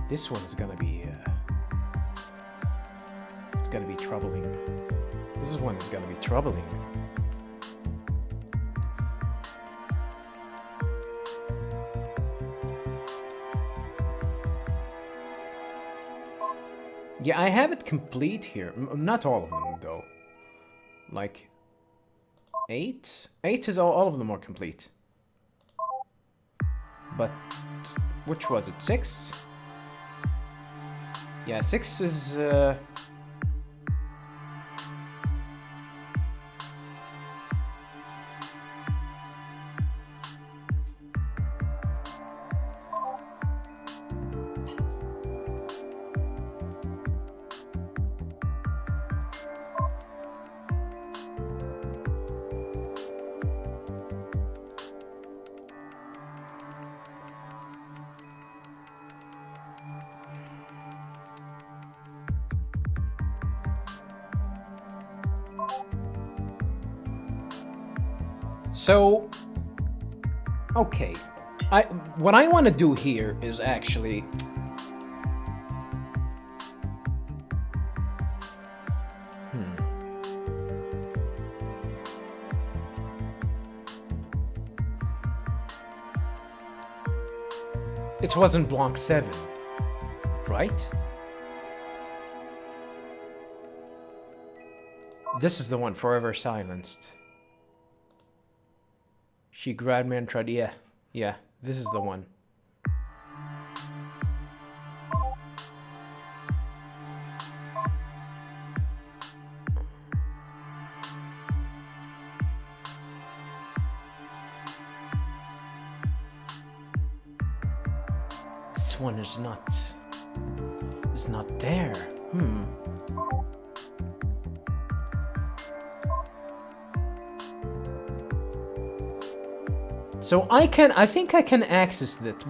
This one is gonna be... it's gonna be troubling. This one is gonna be troubling. Yeah, I have it complete here. Not all of them, though. Like... 8? 8 is all of them are complete. But... which was it? 6? Yeah, 6 is... So, okay, what I want to do here is actually... It wasn't block 7, right? This is the one, Forever Silenced. She grabbed me and tried, yeah, this is the one. This one is not there. So I think I can access that,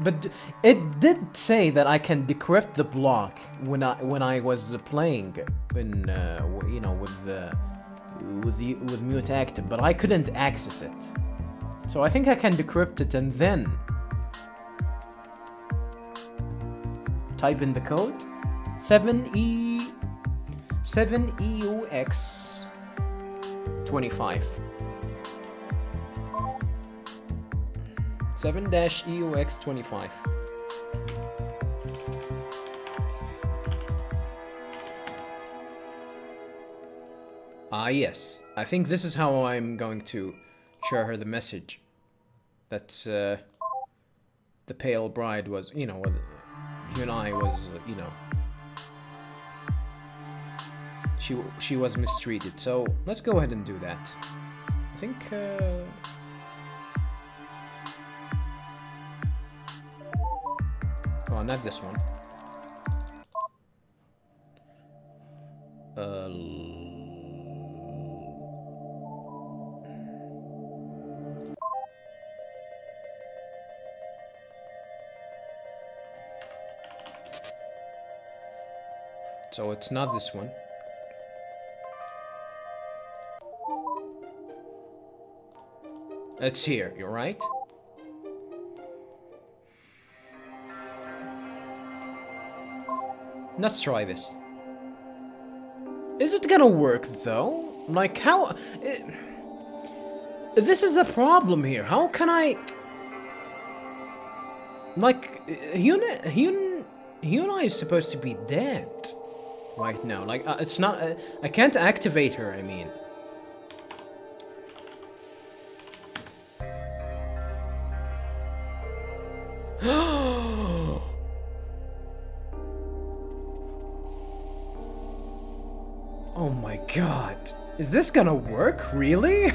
but it did say that I can decrypt the block when I was playing in you know, with mute active, but I couldn't access it. So I think I can decrypt it and then type in the code 7EUX25. 7-EUX25. Yes. I think this is how I'm going to show her the message. That the pale bride was, you know, Yunai was, you know, she was mistreated. So let's go ahead and do that. I think oh, not this one. So it's not this one. It's here, you're right? Let's try this. Is it gonna work though? Like how... this is the problem here. How can I... Like, Hyuna is supposed to be dead right now. Like, it's not... I can't activate her, I mean. Oh my god. Is this gonna work? Really?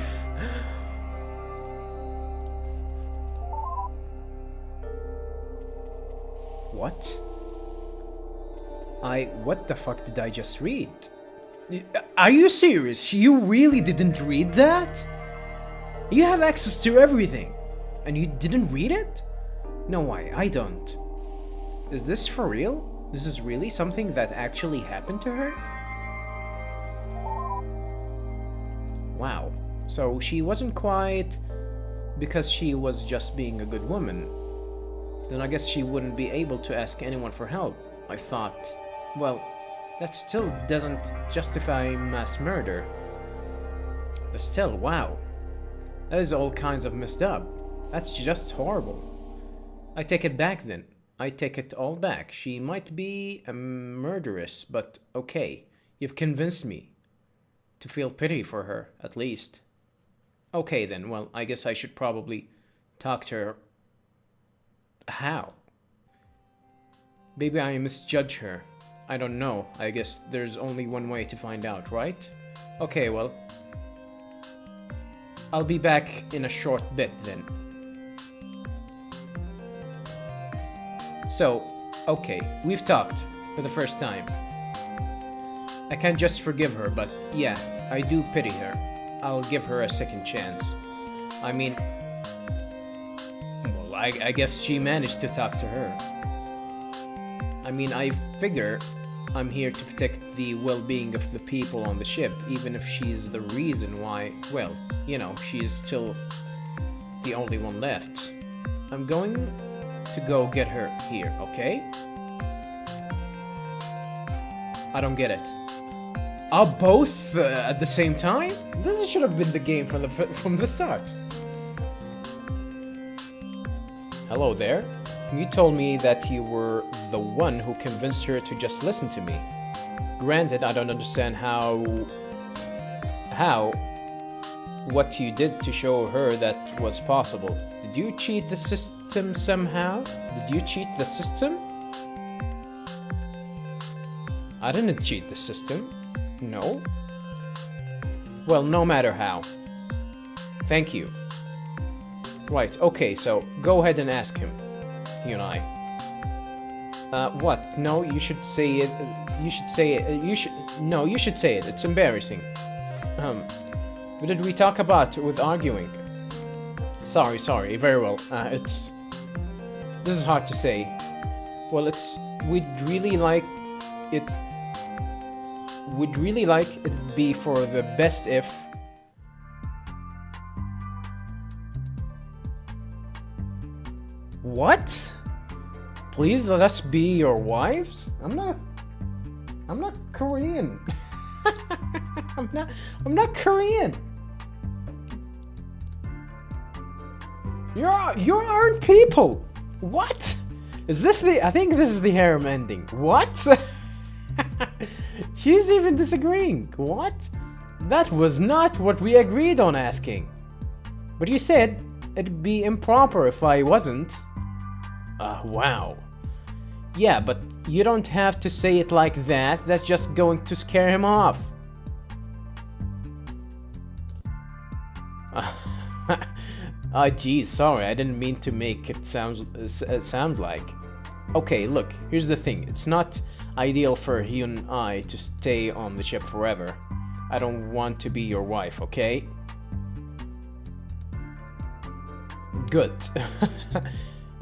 What? What the fuck did I just read? Are you serious? You really didn't read that? You have access to everything, and you didn't read it? No, I don't. Is this for real? This is really something that actually happened to her? Wow. So she wasn't quite because she was just being a good woman. then I guess she wouldn't be able to ask anyone for help. I thought, well, that still doesn't justify mass murder. But still, wow. That is all kinds of messed up. That's just horrible. I take it back then. I take it all back. She might be a murderess, but okay. You've convinced me to feel pity for her, at least. Okay then, well, I guess I should probably talk to her. How? Maybe I misjudge her. I don't know. I guess there's only one way to find out, right? Okay, well, I'll be back in a short bit then. So, okay, we've talked for the first time. I can't just forgive her, but yeah, I do pity her. I'll give her a second chance. I mean, well, I guess she managed to talk to her. I mean, I figure I'm here to protect the well-being of the people on the ship, even if she's the reason why, well, you know, she is still the only one left. I'm going to go get her here, okay? I don't get it. Both at the same time? This should have been the game from the start. Hello there. You told me that you were the one who convinced her to just listen to me. Granted, I don't understand what you did to show her that was possible. Did you cheat the system somehow? Did you cheat the system? I didn't cheat the system. No? Well, no matter how. Thank you. Right, okay, so go ahead and ask him. You and I. What? No, you should say it. You should say it. No, you should say it. It's embarrassing. What did we talk about with arguing? Sorry. Very well. This is hard to say. Well, we'd really like it be for the best if... What? Please let us be your wives? I'm not Korean. I'm not Korean. You aren't people. What? Is this I think this is the harem ending. What? She's even disagreeing. What? That was not what we agreed on asking. But you said it'd be improper if I wasn't. Wow. Yeah, but you don't have to say it like that. That's just going to scare him off. Geez, sorry. I didn't mean to make it sound like. Okay, look, here's the thing. It's not ideal for you and I to stay on the ship forever. I don't want to be your wife, okay? Good.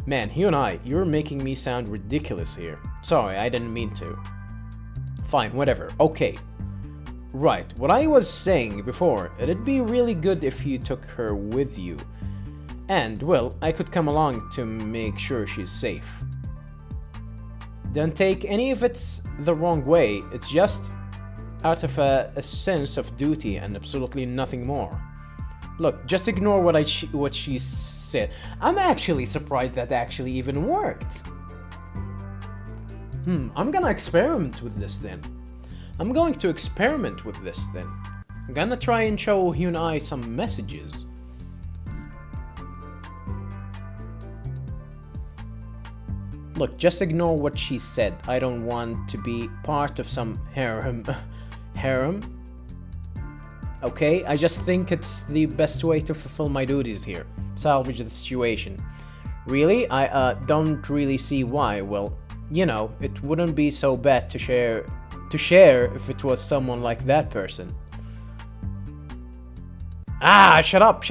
Man, you and I, you're making me sound ridiculous here. Sorry, I didn't mean to. Fine, whatever. Okay. Right, what I was saying before, it'd be really good if you took her with you. And, well, I could come along to make sure she's safe. Don't take any of it the wrong way, it's just out of a sense of duty and absolutely nothing more. Look, just ignore what she said. I'm actually surprised that actually even worked. I'm gonna experiment with this then. I'm going to experiment with this then. I'm gonna try and show you and I some messages. Look, just ignore what she said. I don't want to be part of some harem. Harem? Okay, I just think it's the best way to fulfill my duties here. Salvage the situation. Really? I don't really see why. Well, you know, it wouldn't be so bad to share if it was someone like that person. Shut up!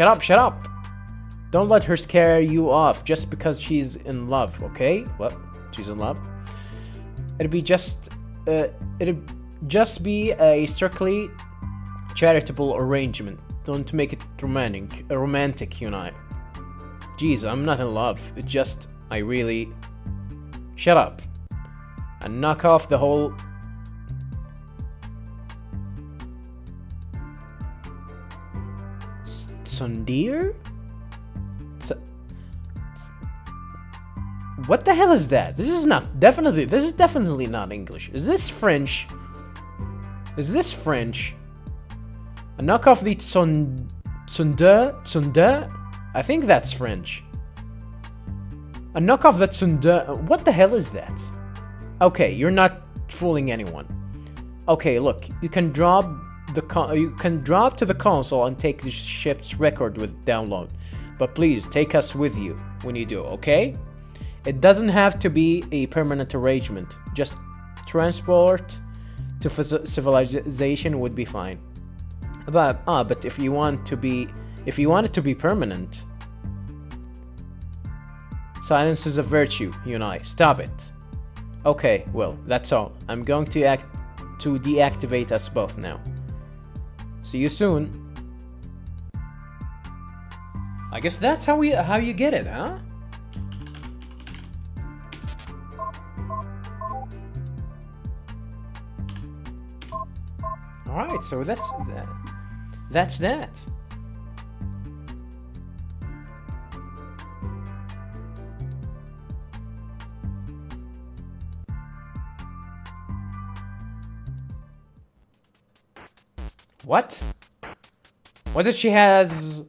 Don't let her scare you off just because she's in love, okay? What? She's in love? It'd just be a strictly charitable arrangement. Don't make it romantic, you and I. Jeez, I'm not in love. It's just I really... Shut up. And knock off the whole... Sundir? What the hell is that? This is definitely not English. Is this French? Is this French? A knockoff the Tsundere? I think that's French. A knockoff that Tsundere. What the hell is that? Okay, you're not fooling anyone. Okay, look, you can drop to the console and take the ship's record with download. But please take us with you when you do, okay? It doesn't have to be a permanent arrangement. Just transport to civilization would be fine. But if you want it to be permanent, silence is a virtue, you and I. Stop it. Okay, well, that's all. I'm going to deactivate us both now. See you soon. I guess that's how you get it, huh? All right, so that's that. What? What does she has?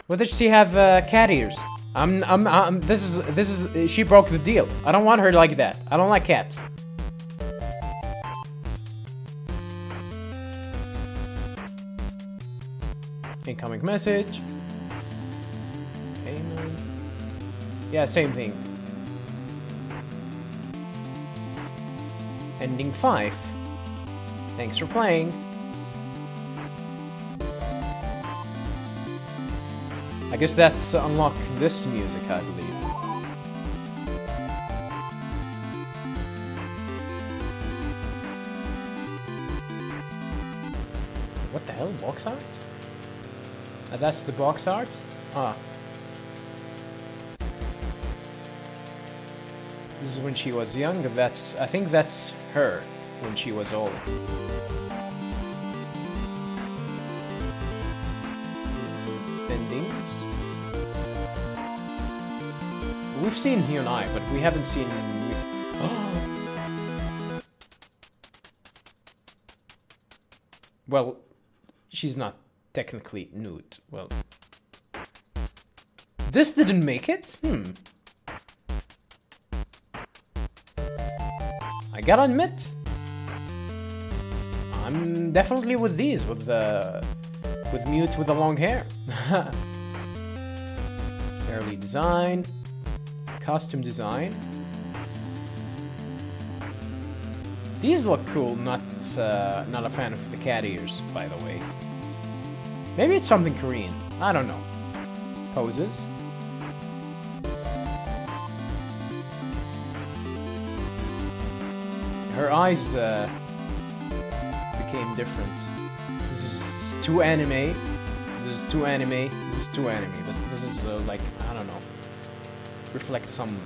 What does she have? Cat ears. This is. She broke the deal. I don't want her like that. I don't like cats. Incoming message. Okay, man. Yeah, same thing. Ending 5. Thanks for playing. I guess that's unlock this music, I believe. What the hell? Box art? That's the box art? Ah. This is when she was young. I think that's her when she was old. Endings. We've seen Hyunai, but we haven't seen. Well, she's not technically nude. Well, this didn't make it. I gotta admit, I'm definitely with these, with mute with the long hair. Early design, costume design. These look cool. Not a fan of the cat ears, by the way. Maybe it's something Korean. I don't know. Poses. Her eyes became different. This is too anime. This is too anime. This is too anime. This is like, I don't know. Reflect some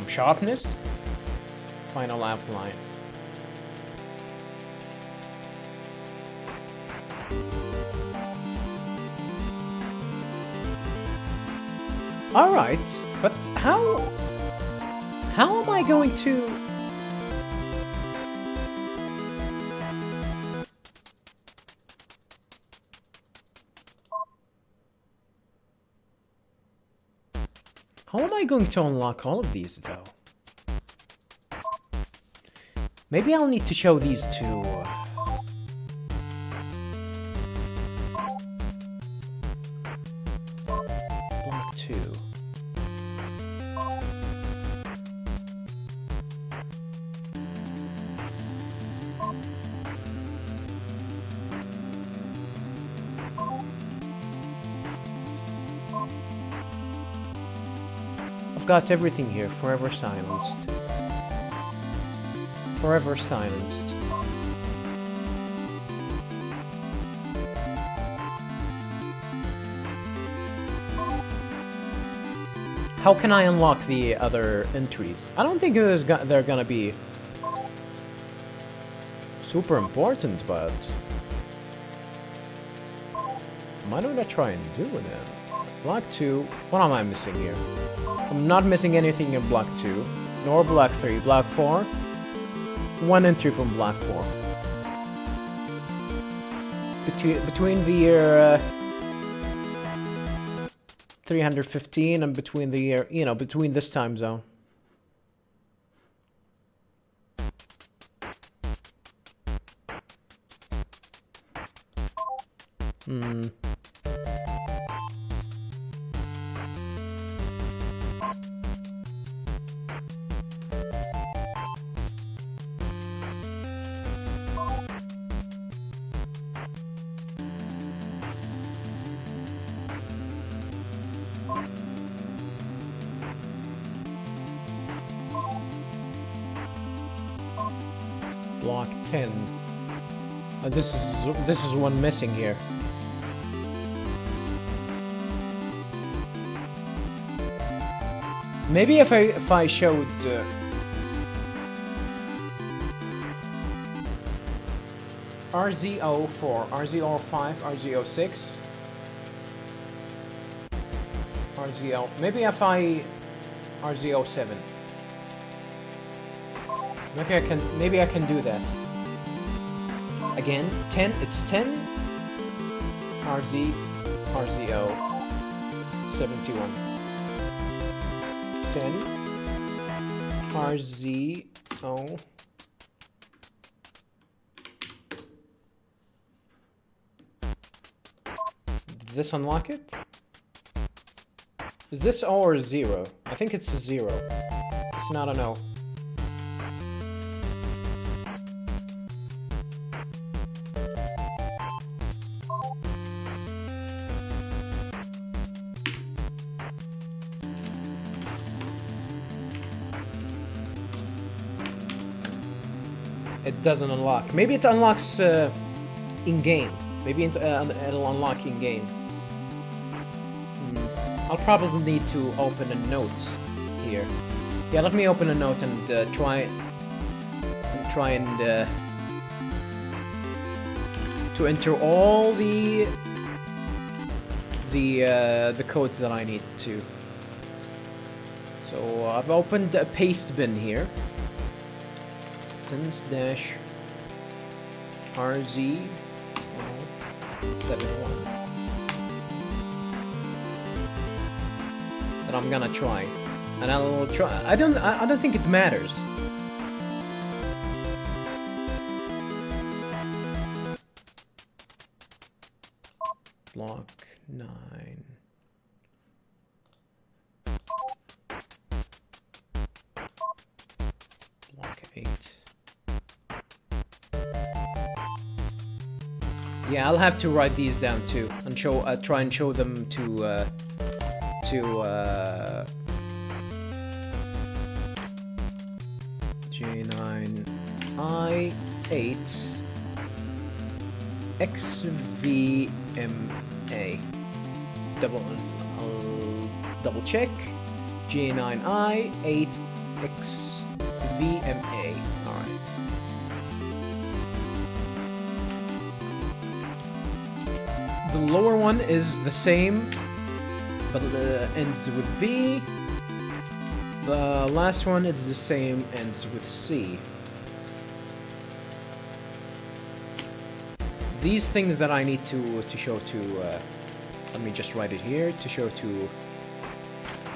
sharpness. Final outline. All right, but how am I going to? How am I going to unlock all of these, though? Maybe I'll need to show these to... Block 2. I've got everything here, forever silenced. Forever silenced. How can I unlock the other entries? I don't think they're gonna be super important, but why don't I try and do that? Block 2. What am I missing here? I'm not missing anything in block 2, nor block 3. Block 4. One entry from block 4. Between the year 315 and between the year, you know, between this time zone. Block 10. This is one missing here. Maybe if I showed RZ04, RZ05, RZ06, RZO. Maybe if I RZ07. Maybe I can do that. Again, 10, it's 10 RZ, RZO 71. 10 RZO. Did this unlock it? Is this O or 0? I think it's a 0. It's not an O. It doesn't unlock. Maybe it unlocks in-game. Maybe it'll unlock in-game. I'll probably need to open a note here. Yeah, let me open a note and try and to enter all the codes that I need to. So I've opened a paste bin here. Dash RZ 71 that I'm gonna try, and I'll try. I don't think it matters. Block 9. Block 8. Yeah, I'll have to write these down too, and try and show them to J9I8 XVMA. I'll double check. J9I8 XVMA. All right. The lower one is the same, but ends with B. The last one is the same, ends with C. These things that I need to show to, let me just write it here, to show to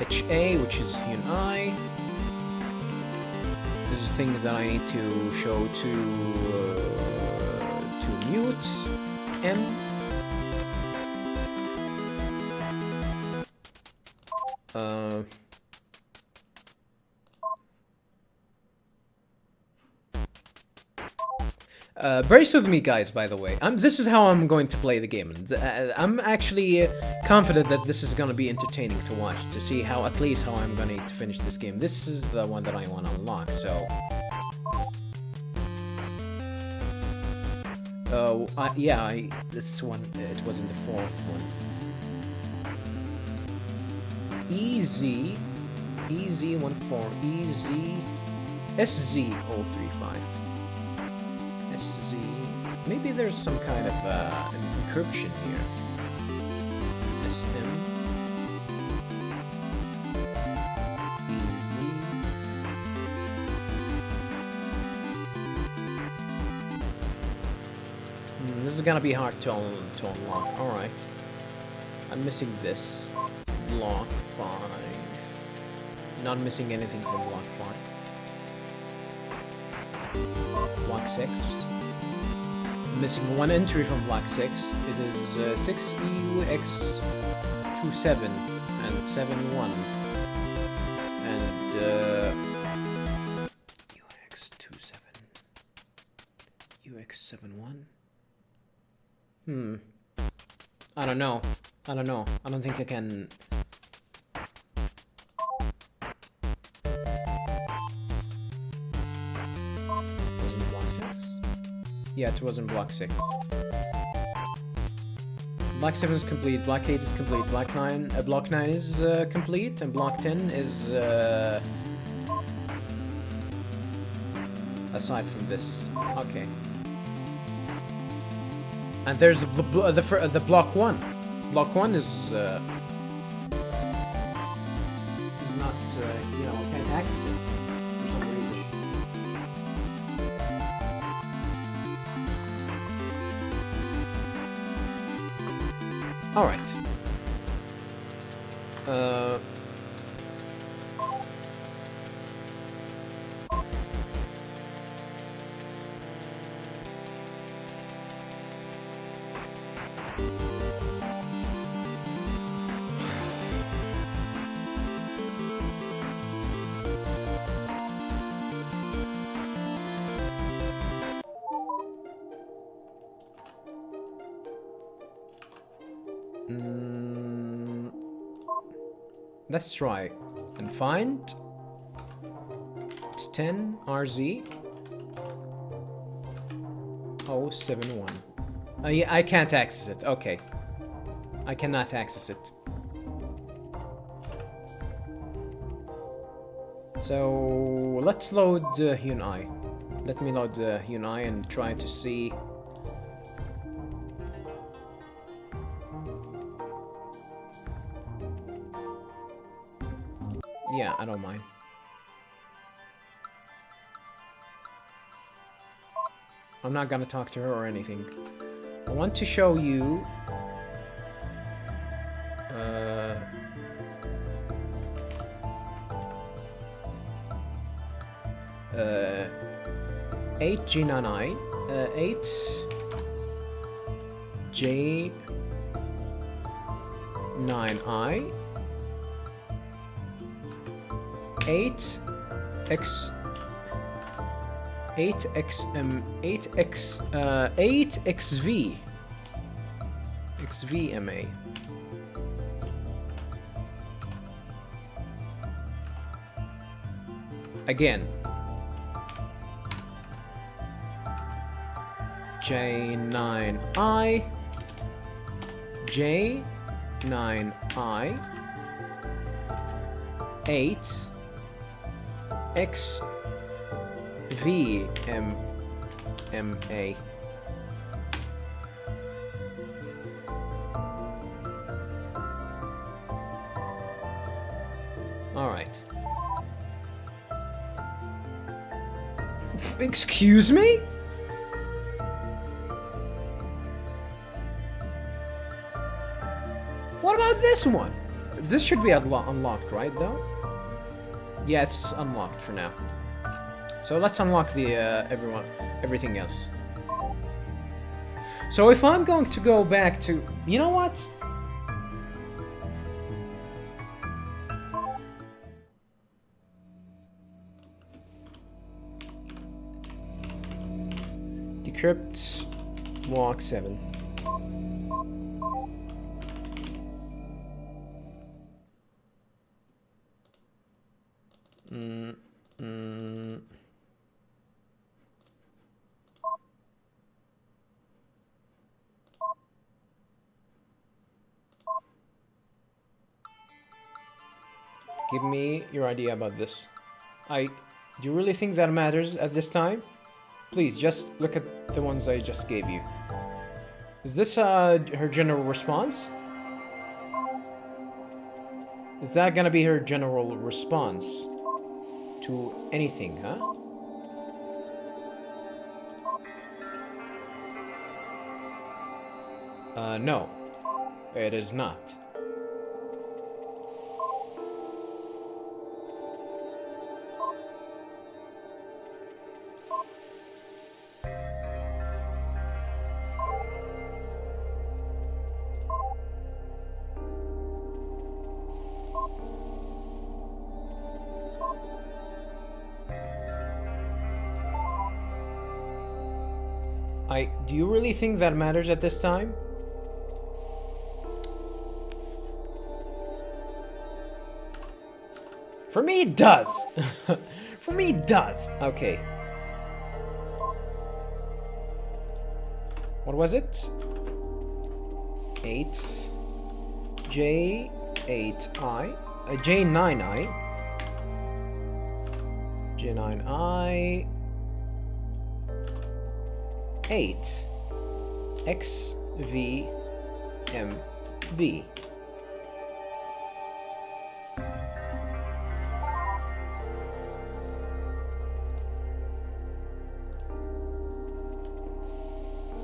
HA, which is I. These are things that I need to show to mute, M. Brace with me, guys, by the way. This is how I'm going to play the game. I'm actually confident that this is going to be entertaining to watch, to see how, at least how I'm going to finish this game. This is the one that I want to unlock, so... this one, it wasn't the fourth one. Easy EZ14, SZ035. SZ. Maybe there's some kind of an encryption here. SM. EZ. This is gonna be hard to unlock. Alright. I'm missing this. Block 5. Not missing anything from block 5. Block 6. Missing one entry from block 6. It is 6EUX27 and 71. And UX27. UX71. I don't know. I don't think I can. Wasn't block 6? Yeah, it wasn't block 6. Block 7 is complete, block 8 is complete, block 9 is complete, and block 10 is aside from this. Okay. And there's the block 1. Block 1 is not, you know, can't access it for some reason. All right. Let's try and find. It's 10 RZ 071. Yeah, I can't access it. Okay, I cannot access it. So let's load Ren'Py. Let me load Ren'Py and try to see. Yeah, I don't mind. I'm not gonna talk to her or anything. I want to show you 8G9I 8J9I 8XV XVMA. Again, J9I J9I 8XVMA. All right. Excuse me? What about this one? This should be unlocked, right, though? Yeah, it's unlocked for now. So let's unlock the everything else. So if I'm going to go back to, you know what? Decrypt block 7. Give me your idea about this. Do you really think that matters at this time? Please, just look at the ones I just gave you. Is this her general response? Is that gonna be her general response to anything, huh? No. It is not. Do you really think that matters at this time? For me, it does. For me, it does. Okay. What was it? 8 J8I J9I J9I 8 XVMB.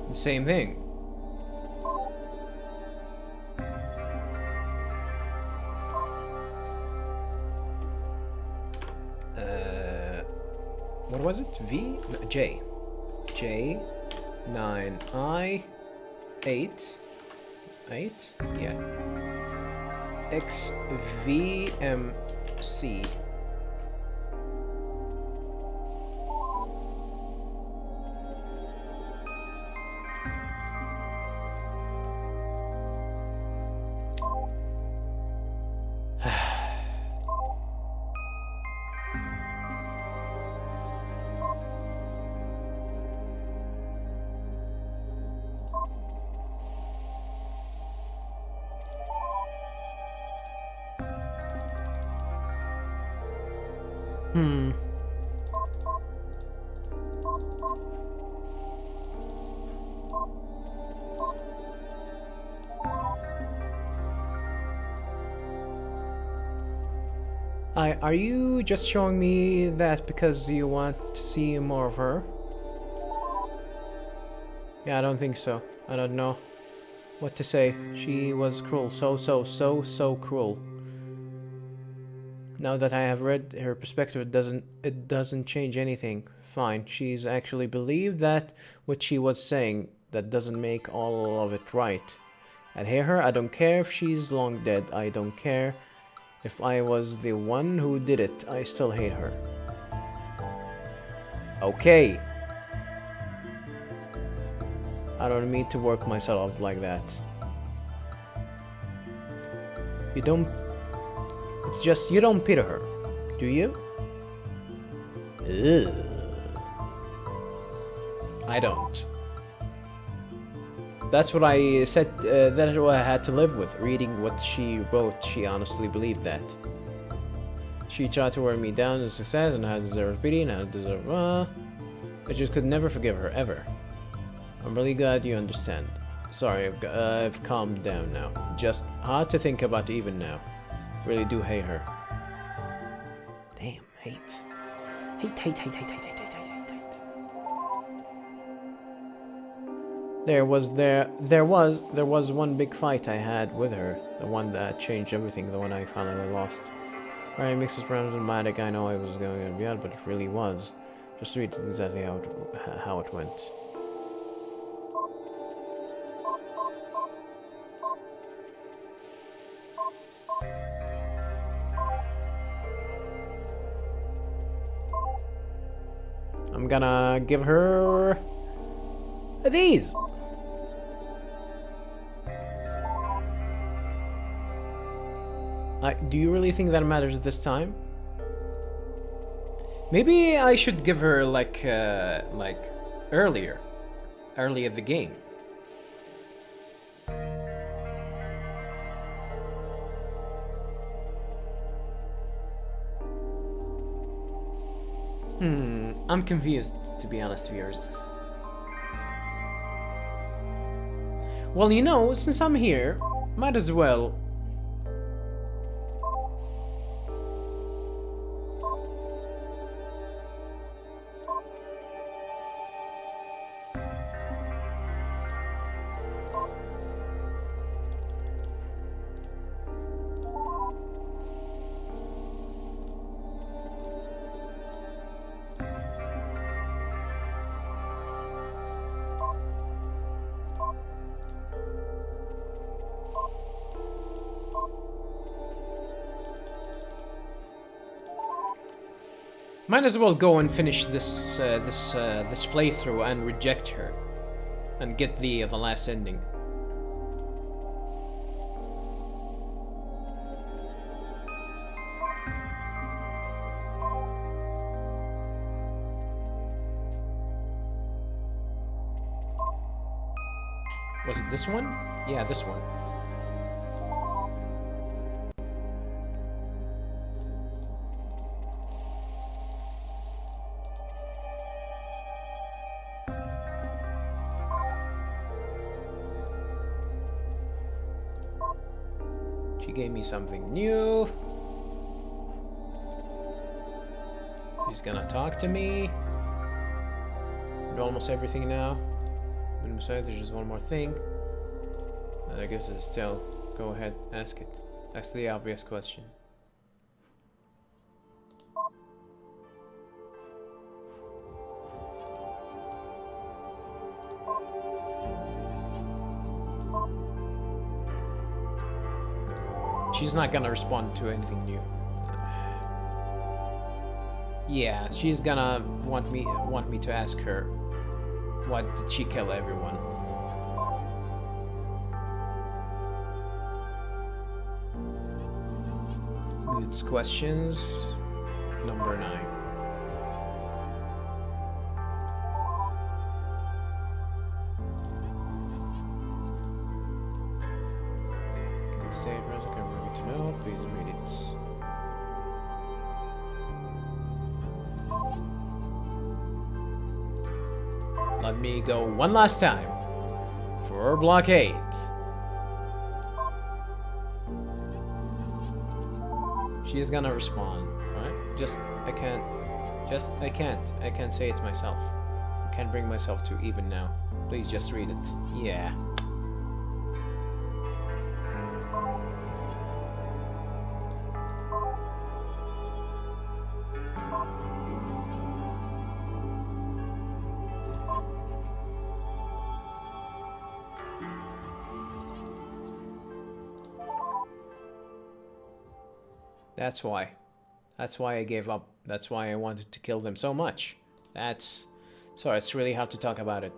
The same thing. What was it? V? No, J. J 9I 8 yeah, XVMC. Are you just showing me that because you want to see more of her? Yeah, I don't think so. I don't know what to say. She was cruel. So cruel. Now that I have read her perspective, it doesn't change anything. Fine, she's actually believed that what she was saying. That doesn't make all of it right. I hate her. I don't care if she's long dead. I don't care if I was the one who did it. I still hate her. Okay. I don't need to work myself up like that. You don't... It's just you don't pity her, do you? Ugh. I don't. That's what I said, that's what I had to live with. Reading what she wrote, she honestly believed that. She tried to wear me down as success, and I deserve pity, and I deserve, I just could never forgive her, ever. I'm really glad you understand. Sorry, I've calmed down now. Just hard to think about even now. Really do hate her. Damn, hate. Hate. There was one big fight I had with her, the one that changed everything, the one I finally lost. Very mixed around dramatic. I know I was going beyond, but it really was. Just read exactly how it went. I'm gonna give her these. Do you really think that matters at this time? Maybe I should give her like early at the game. I'm confused, to be honest, viewers. Well, you know, since I'm here, might as well. Might as well go and finish this this playthrough and reject her, and get the last ending. Was it this one? Yeah, this one. She gave me something new. She's gonna talk to me. Do almost everything now. But besides, there's just one more thing. And I guess it's still. Go ahead, ask it. Ask the obvious question. She's not gonna respond to anything new. Yeah, she's gonna want me to ask her, what did she kill everyone? It's questions number 9. Can say it, Rosa, can bring it to know, please read it. Let me go one last time for block 8. She is gonna respond, right? I can't say it myself. I can't bring myself to even now. Please just read it. Yeah. That's why. That's why I gave up. That's why I wanted to kill them so much. Sorry, it's really hard to talk about it.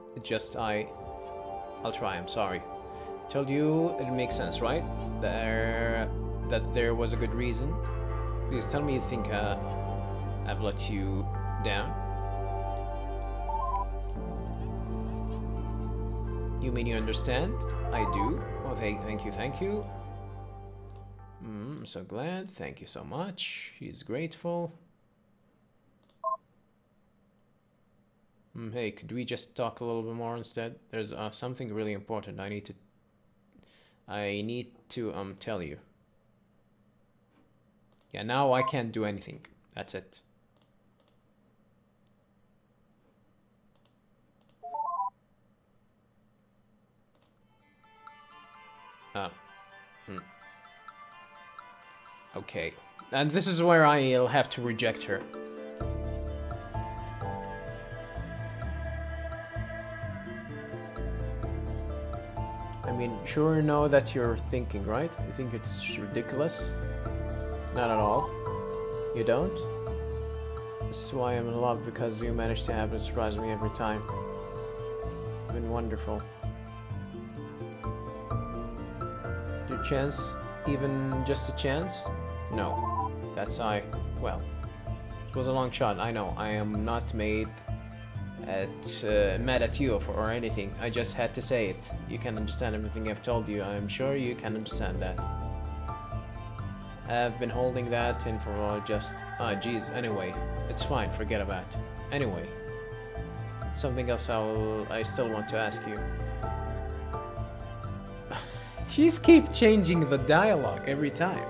I'll try, I'm sorry. I told you it makes sense, right? That there was a good reason. Please tell me you think I've let you down. You mean you understand? I do. Oh, thank you. I'm so glad. Thank you so much. He's grateful. Hey, could we just talk a little bit more instead? There's something really important I need to tell you. Yeah, now I can't do anything. That's it. Okay, and this is where I'll have to reject her. I mean, sure know that you're thinking, right? You think it's ridiculous? Not at all. You don't? This is why I'm in love, because you manage to have it surprise me every time. It's been wonderful. Your chance, even just a chance? No. Well, it was a long shot, I know. I am not mad at you or anything. I just had to say it. You can understand everything I've told you. I'm sure you can understand that. I've been holding that in for just... Ah, geez. Anyway, it's fine. Forget about it. Anyway, something else I still want to ask you. She's keep changing the dialogue every time.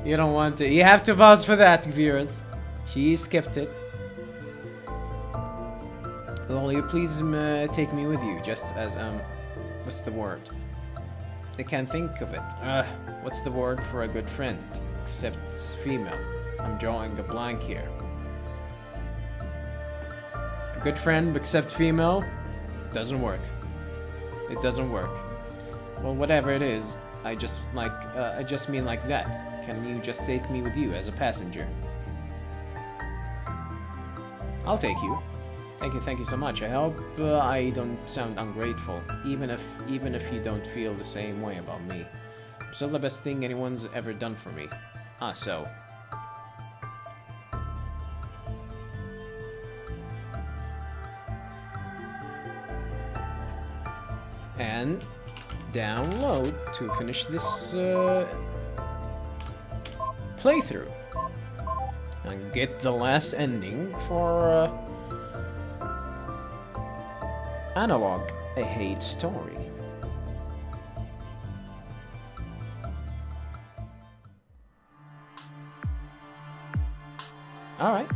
You don't want to... You have to pause for that, viewers. She skipped it. Will you please take me with you, just as, what's the word? I can't think of it. What's the word for a good friend? Except female. I'm drawing a blank here. A good friend except female? Doesn't work. It doesn't work. Well, whatever it is, I just mean like that. Can you just take me with you as a passenger? I'll take you. Thank you so much. I hope I don't sound ungrateful, even if you don't feel the same way about me. I'm still the best thing anyone's ever done for me. Ah, so. And download to finish this playthrough and get the last ending for Analogue, A Hate Story. Alright.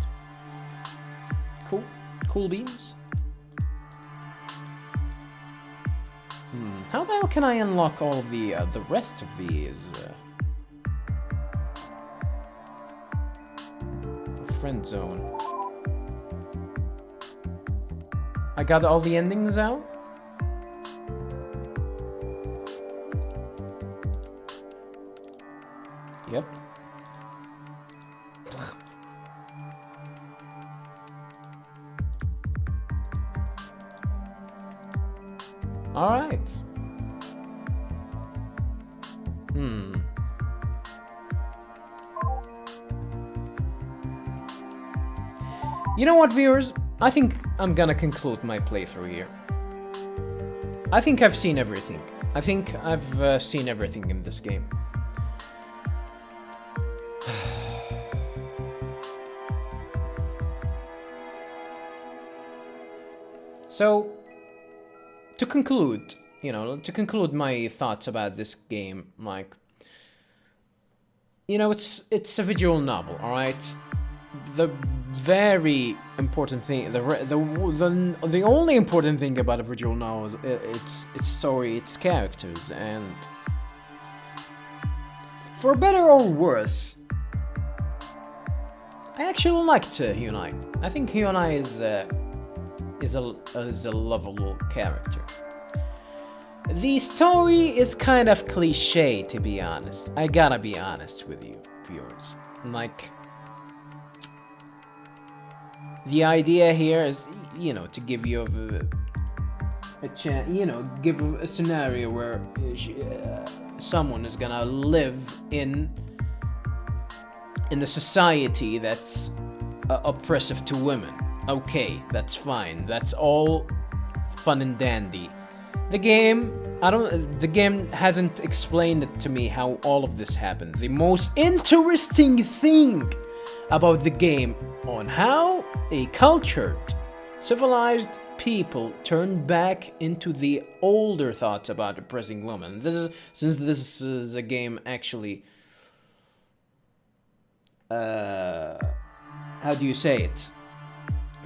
Cool. Cool beans. How the hell can I unlock all of the rest of these? Friend zone. I got all the endings out? Yep. Alright. You know what, viewers? I think I'm gonna conclude my playthrough here. I think I've seen everything. I think I've seen everything in this game. So, to conclude, to conclude my thoughts about this game, like, it's a visual novel, all right? The very important thing, the only important thing about a visual novel is its story, its characters, and for better or worse, I actually liked Hyunai. I think Hyunai is a lovable character. The story is kind of cliche, to be honest. I gotta be honest with you, viewers. Like, the idea here is, to give you a chance, give a scenario where someone is gonna live in a society that's oppressive to women. Okay, that's fine. That's all fun and dandy. The game hasn't explained it to me how all of this happened. The most interesting thing about the game on how a cultured, civilized people turn back into the older thoughts about oppressing women. Since this is a game actually, how do you say it?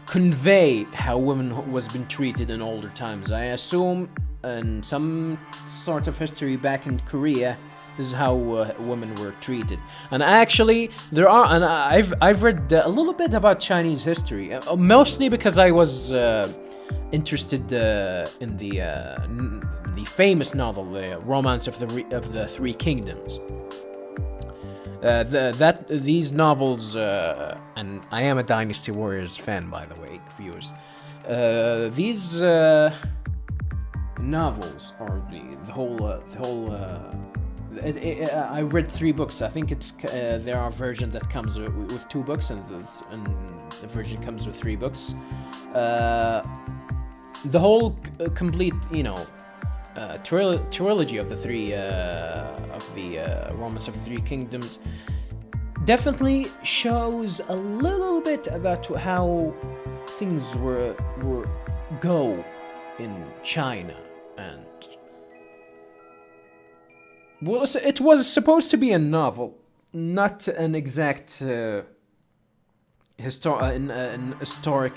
Convey how women was been treated in older times. I assume in some sort of history back in Korea, this is how women were treated. And actually, I've read a little bit about Chinese history, mostly because I was interested in the famous novel, The Romance of the Three Kingdoms. These novels, and I am a Dynasty Warriors fan, by the way, viewers. These novels, or the whole. I read 3 books. I think there are versions that comes with 2 books, and the version comes with 3 books. The whole complete, trilogy of the Romance of the Three Kingdoms definitely shows a little bit about how things were go in China. And well, it was supposed to be a novel, not an exact historic,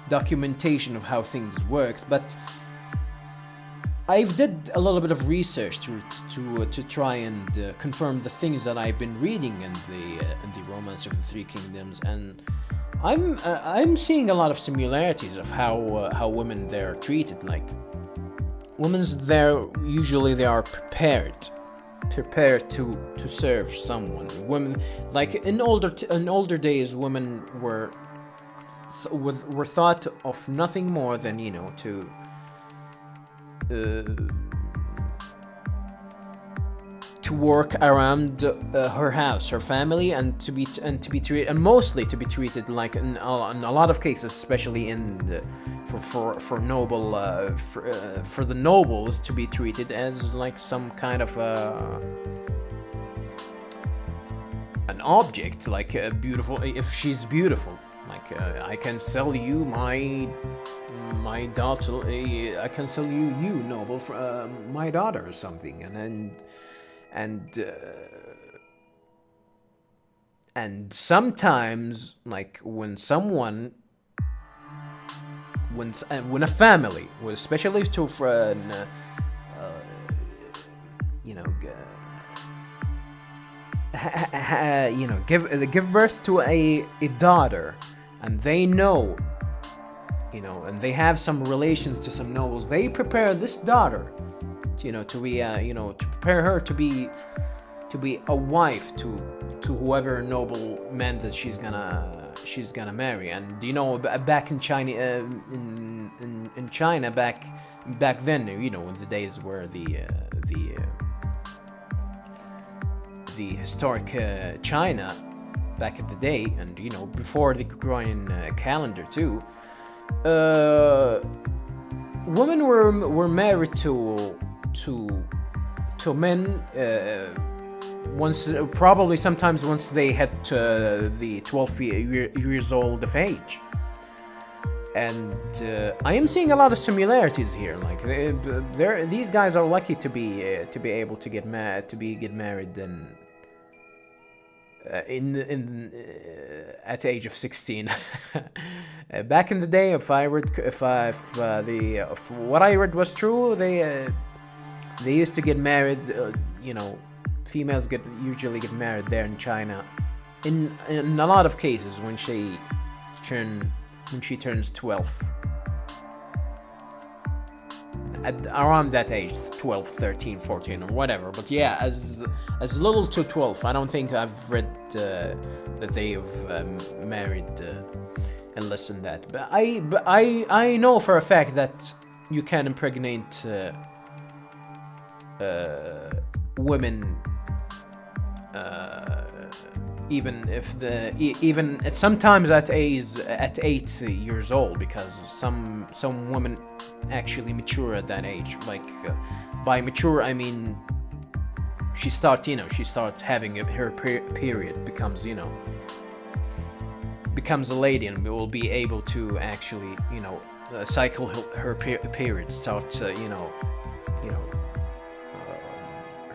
documentation of how things worked. But I've did a little bit of research to try and confirm the things that I've been reading in the Romance of the Three Kingdoms, and I'm seeing a lot of similarities of how women there are treated. Like, women there usually they are prepared to serve someone. Women, like in older days, women were thought of nothing more than to work around her house, her family, and to be treated, and mostly to be treated like in a lot of cases, especially for noble for the nobles, to be treated as like some kind of an object, like beautiful. If she's beautiful, like I can sell you my daughter. I can sell you noble for my daughter or something, and sometimes, like when a family, especially give birth to a daughter, and they know, and they have some relations to some nobles, they prepare this daughter, to be, to prepare her to be a wife to whoever noble man that she's gonna marry. And back in China, in China back then, in the days where the historic China back in the day, and before the Gregorian calendar too, women were married to men sometimes once they hit the 12 years old of age. And I am seeing a lot of similarities here. Like these guys are lucky to be able to get married at the age of 16. Back in the day, if what I read was true, they used to get married. Females usually get married there in China, in a lot of cases when she turns 12. Around that age, 12, 13, 14, or whatever. But yeah, as little to 12. I don't think I've read that they've married and less than that. But I know for a fact that you can impregnate women, even sometimes at 8 years old, because some women actually mature at that age. Like by mature I mean she start having her period, becomes a lady, and will be able to actually cycle her period, start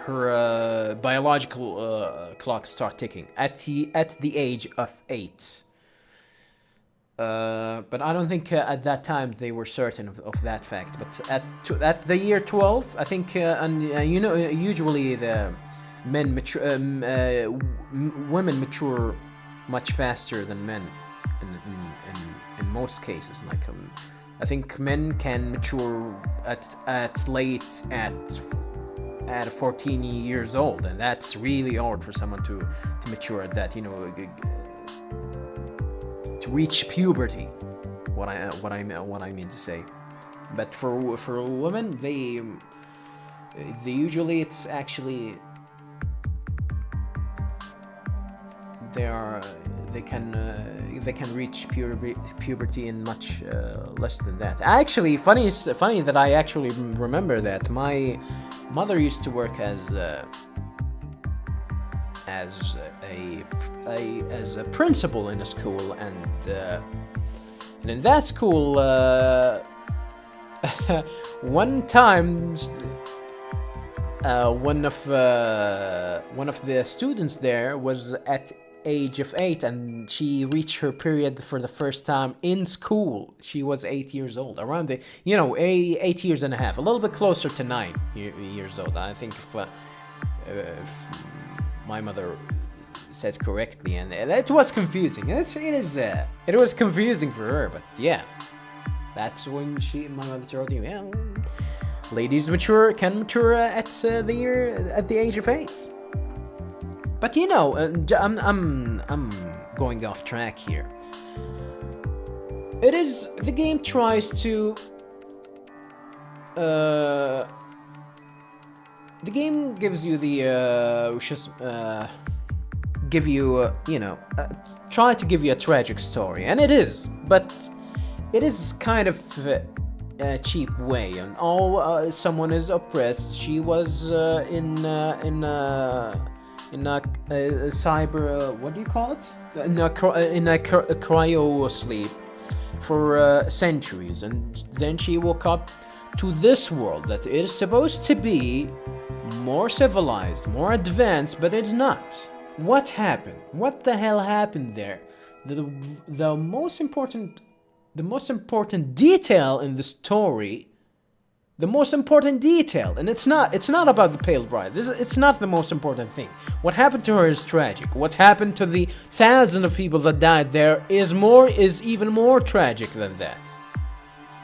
her biological clocks start ticking at the age of 8. But I don't think at that time they were certain of that fact. But at the year 12, I think, usually the women mature much faster than men in most cases. Like I think men can mature at 14 years old, and that's really hard for someone to mature at that. To reach puberty, what I mean to say. But for women, they usually, it's actually they can reach puberty in much less than that. Actually, funny that I actually remember that my mother used to work as a principal in a school, and in that school, one time, one of the students there was at age of 8, and she reached her period for the first time in school. She was 8 years old, around the 8 years and a half, a little bit closer to 9 years old. I think if my mother said correctly, and it was confusing. It was confusing for her, but yeah, that's when my mother told me, well, ladies can mature at the age of 8. But I'm going off track here. The game tries to the game gives you try to give you a tragic story, and it is, but it is kind of a cheap way. And someone is oppressed. She was in a cyber, what do you call it? In a cryo sleep for centuries, and then she woke up to this world that is supposed to be more civilized, more advanced, but it's not. What happened? What the hell happened there? The most important detail in the story. The most important detail, and it's not about the Pale Bride. It's not the most important thing. What happened to her is tragic. What happened to the thousands of people that died there is even more tragic than that.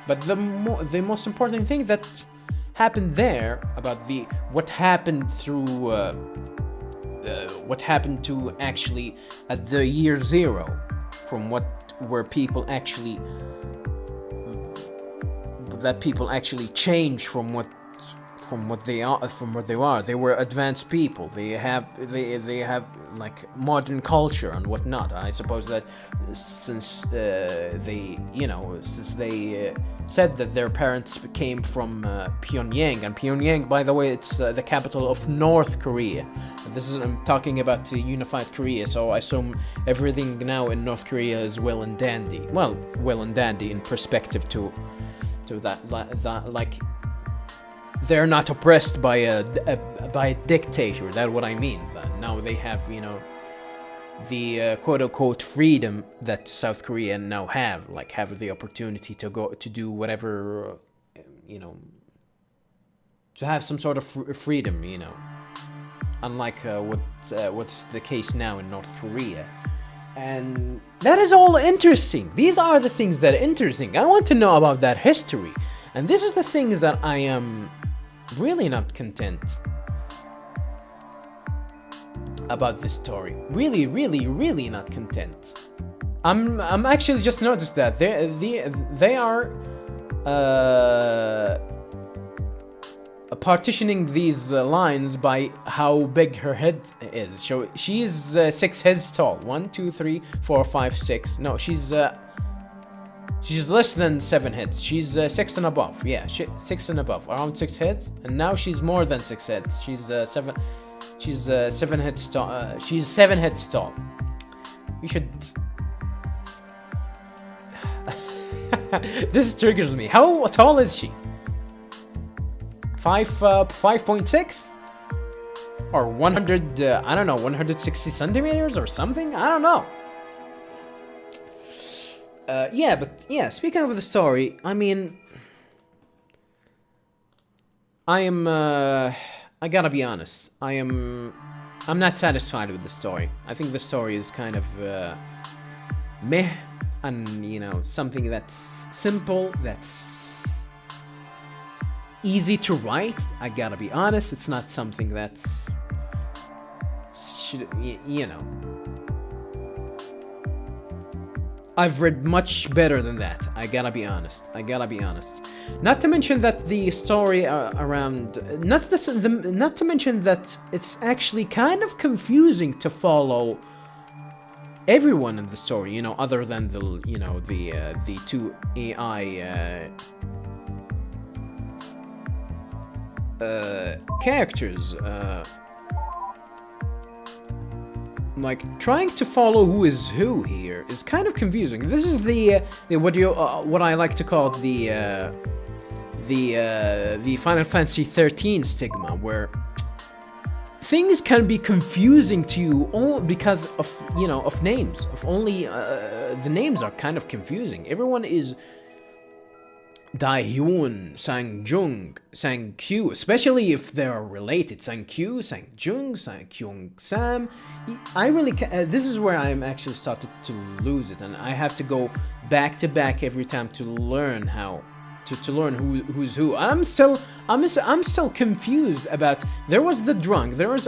But the most important thing that happened there about what happened to actually at the year 0, where people actually change from what they are. They were advanced people. They have like modern culture and whatnot. I suppose that since they said that their parents came from Pyongyang, and Pyongyang, by the way, it's the capital of North Korea. I'm talking about the unified Korea, so I assume everything now in North Korea is well and dandy. Well and dandy in perspective to that, like they're not oppressed by a dictator. That's what I mean. Now they have the quote unquote freedom that South Korea now have the opportunity to go to do whatever, to have some sort of freedom, unlike what's the case now in North Korea. And that is all interesting. These are the things that are interesting. I want to know about that history. And this is the things that I am really not content about this story. Really, really, really not content. I'm actually just noticed that they are partitioning these lines by how big her head is. So she's 6 heads tall. 1, 2, 3, 4, 5, 6. No, she's less than 7 heads. She's 6 and above. Yeah, 6 and above. Around 6 heads. And now she's more than 6 heads. She's 7. She's 7 heads tall. She's 7 heads tall. You should. This triggers me. How tall is she? 5.6 or 100. I don't know, 160 centimeters or something. I don't know. Speaking of the story, I mean, I gotta be honest. I'm not satisfied with the story. I think the story is kind of meh, and something that's simple, that's easy to write. I gotta be honest. It's not something that's I've read much better than that. I gotta be honest. Not to mention that the story around, not to mention that it's actually kind of confusing to follow everyone in the story, you know, other than the, you know, the two AI characters, like trying to follow who is who here is kind of confusing. This is the what I like to call the Final Fantasy 13 stigma, where things can be confusing to you all because of, you know, of names, of only the names are kind of confusing. Everyone is Daehyun, Sang-jung, Sang-kyu, especially if they are related. Sang-kyu, Sang-jung, Sang-kyung-sam. I really this is where I'm actually started to lose it, and I have to go back to back every time to learn how to learn who's who. I'm still confused about. There was the drunk. There was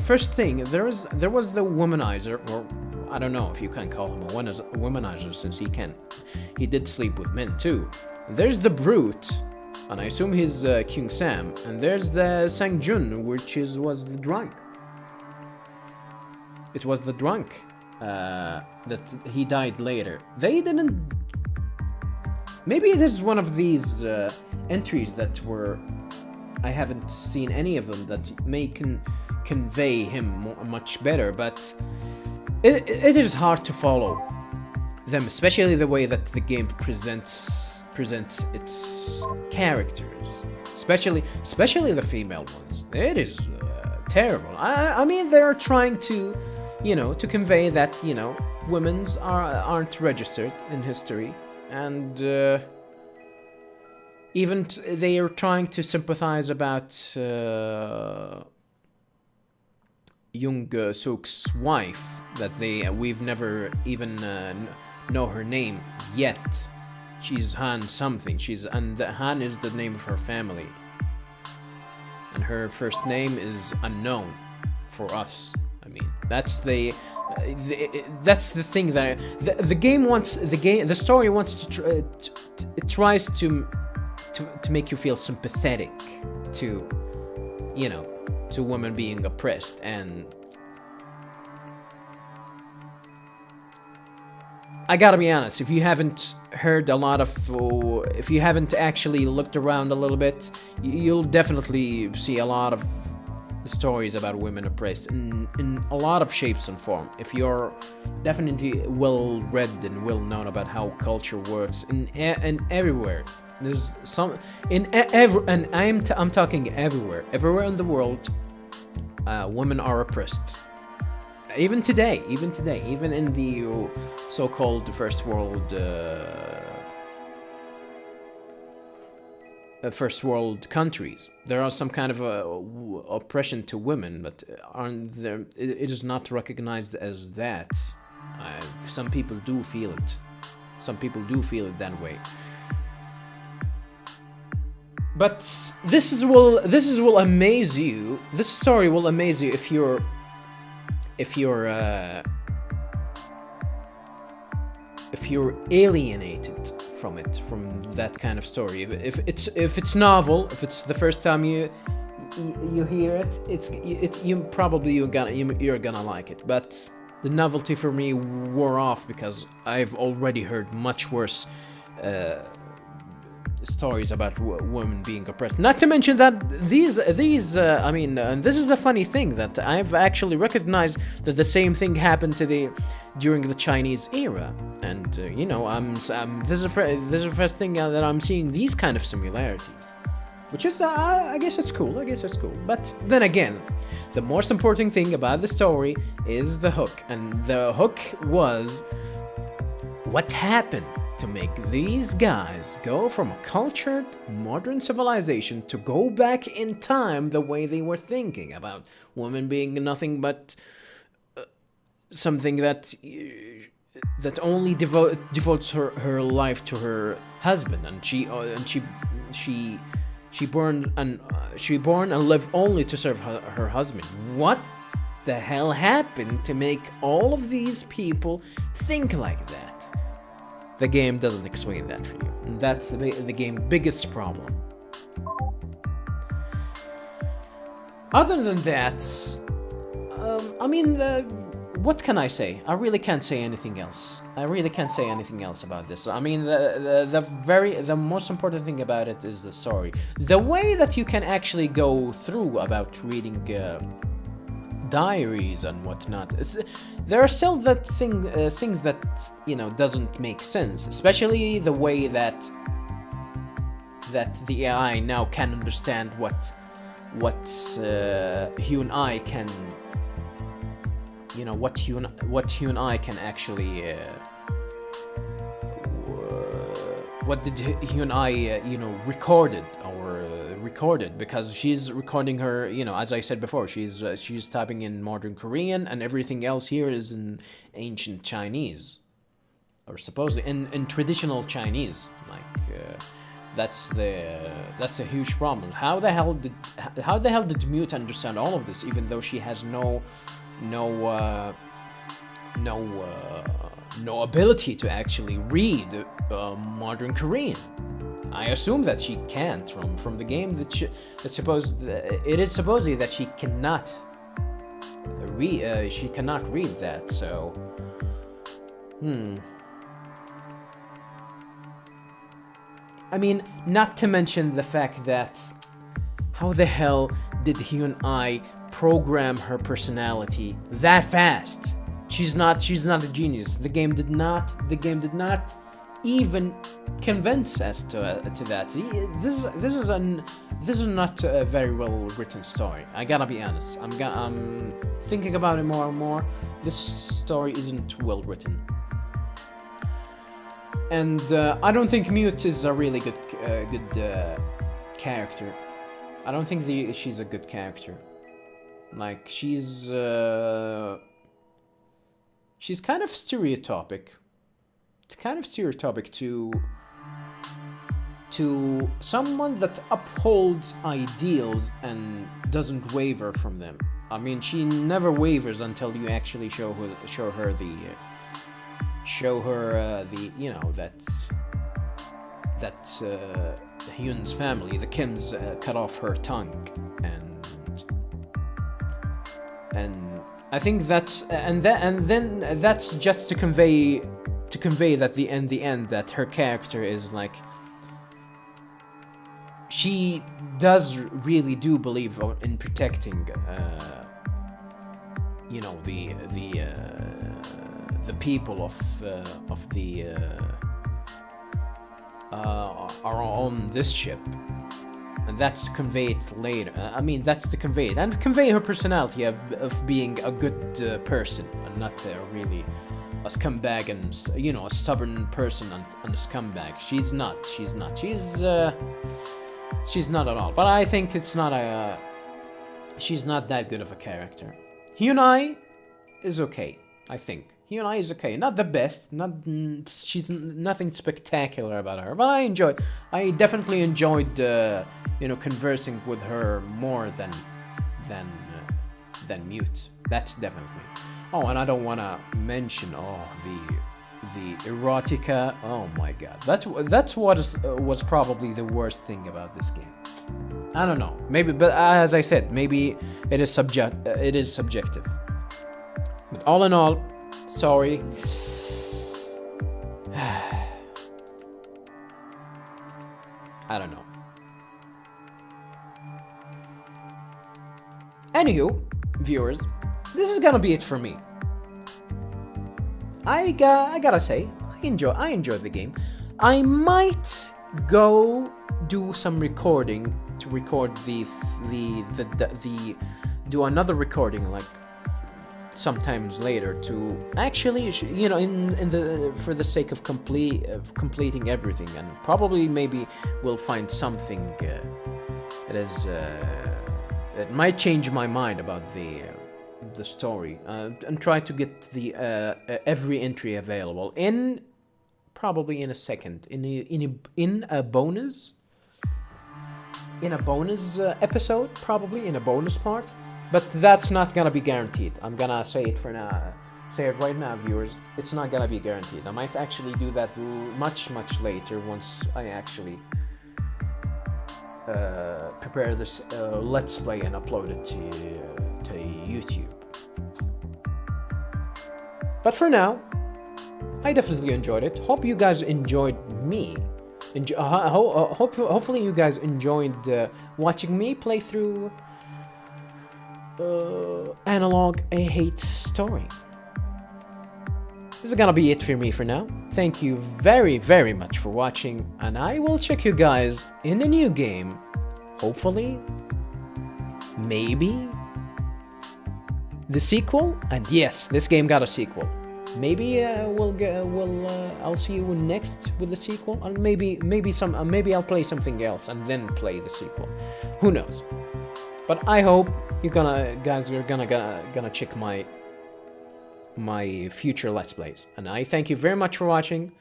first thing. There was the womanizer, or I don't know if you can call him a womanizer, since he did sleep with men too. There's the brute, and I assume he's Kyung Sam, and there's the Sang-jun, which was the drunk. It was the drunk that he died later. They didn't. Maybe this is one of these entries that were. I haven't seen any of them that may convey him much better, but it is hard to follow them, especially the way that the game presents its characters, especially the female ones. It is terrible. I mean, they're trying to, you know, to convey that, you know, women's aren't registered in history, and even they are trying to sympathize about Jung Suk's wife, that we've never even know her name yet. She's Han something. And Han is the name of her family, and her first name is unknown for us. I mean, that's the thing that the game wants. The story wants to it tries to make you feel sympathetic to, you know, to women being oppressed. And I gotta be honest, if you haven't heard a lot of, if you haven't actually looked around a little bit, you'll definitely see a lot of stories about women oppressed in a lot of shapes and form. If you're definitely well read and well known about how culture works in everywhere, there's some and I'm talking everywhere in the world, women are oppressed. Even today, even in the so-called first world countries, there are some kind of oppression to women, but aren't there? It is not recognized as that. Some people do feel it. Some people do feel it that way. But this will amaze you. This story will amaze you if you're alienated from it, from that kind of story. If it's novel, if it's the first time you hear it, you're gonna like it. But the novelty for me wore off because I've already heard much worse stories about women being oppressed. Not to mention that these I mean, and this is the funny thing, that I've actually recognized that the same thing happened during the Chinese era, and you know, this is the first thing that I'm seeing these kind of similarities, which is I guess it's cool. But then again, the most important thing about the story is the hook, and the hook was what happened to make these guys go from a cultured, modern civilization to go back in time the way they were thinking about women being nothing but something that only devotes her life to her husband, and she born and lived only to serve her husband. What the hell happened to make all of these people think like that? The game doesn't explain that for you, and that's the game's biggest problem. Other than that, I mean, what can I say? I really can't say anything else. I really can't say anything else about this. I mean, the most important thing about it is the story. The way that you can actually go through about reading diaries and whatnot. There are still things that, you know, doesn't make sense, especially the way that the AI now can understand what Hyun-I can, you know, what Hyun-I can actually what did Hyun-I you know, recorded, because she's recording her, you know, as I said before, she's typing in modern Korean, and everything else here is in ancient Chinese, or supposedly in traditional Chinese. Like that's a huge problem. How the hell did Mute understand all of this, even though she has no ability to actually read modern Korean? I assume that she can't from the game. It is supposedly that she cannot read that. So, I mean, not to mention the fact that how the hell did Hyun-I program her personality that fast? She's not a genius. The game did not even convince us to that. This is not a very well written story. I gotta be honest. I'm thinking about it more and more. This story isn't well written, and I don't think Mute is a really good character. I don't think she's a good character. Like, she's kind of stereotypic. It's kind of stereotypic to someone that upholds ideals and doesn't waver from them. I mean, she never wavers until you actually show her the you know, that Hyun's family, the Kims, cut off her tongue, and I think that's then that's just to convey that in the end that her character is like, she does really do believe in protecting you know, the people of are on this ship, and that's conveyed later. I mean, that's to convey it and convey her personality of being a good person and not really a scumbag and, you know, a stubborn person and a scumbag. She's not at all. But I think she's not that good of a character. Hyun-I is okay. I think Hyun-I is okay. Not the best. She's nothing spectacular about her. But I definitely enjoyed you know, conversing with her more than Mute. That's definitely. Oh, and I don't want to mention the erotica. Oh my god, that's what was probably the worst thing about this game. I don't know, maybe, but as I said, maybe it is subjective. But all in all, sorry. I don't know. Anywho, viewers, this is gonna be it for me. I gotta say, I enjoy the game. I might go do some recording to record do another recording, like sometimes later, to actually, you know, for the sake of completing everything, and probably maybe we'll find something it might change my mind about the story, and try to get the every entry available probably in a second, in a bonus episode, probably in a bonus part. But that's not gonna be guaranteed. I'm gonna say it right now, viewers. It's not gonna be guaranteed. I might actually do that much later, once I actually prepare this let's play and upload it to YouTube. But for now, I definitely enjoyed it. Hope you guys enjoyed me. Hopefully you guys enjoyed watching me play through Analogue A Hate Story. This is gonna be it for me for now. Thank you very, very much for watching, and I will check you guys in a new game. Hopefully, maybe the sequel. And yes, this game got a sequel. Maybe I'll see you next with the sequel, and maybe I'll play something else and then play the sequel. Who knows? But I hope you guys are gonna check my future Let's Plays. And I thank you very much for watching.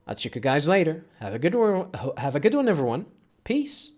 I'll check you guys later. Have a good one, everyone. Peace.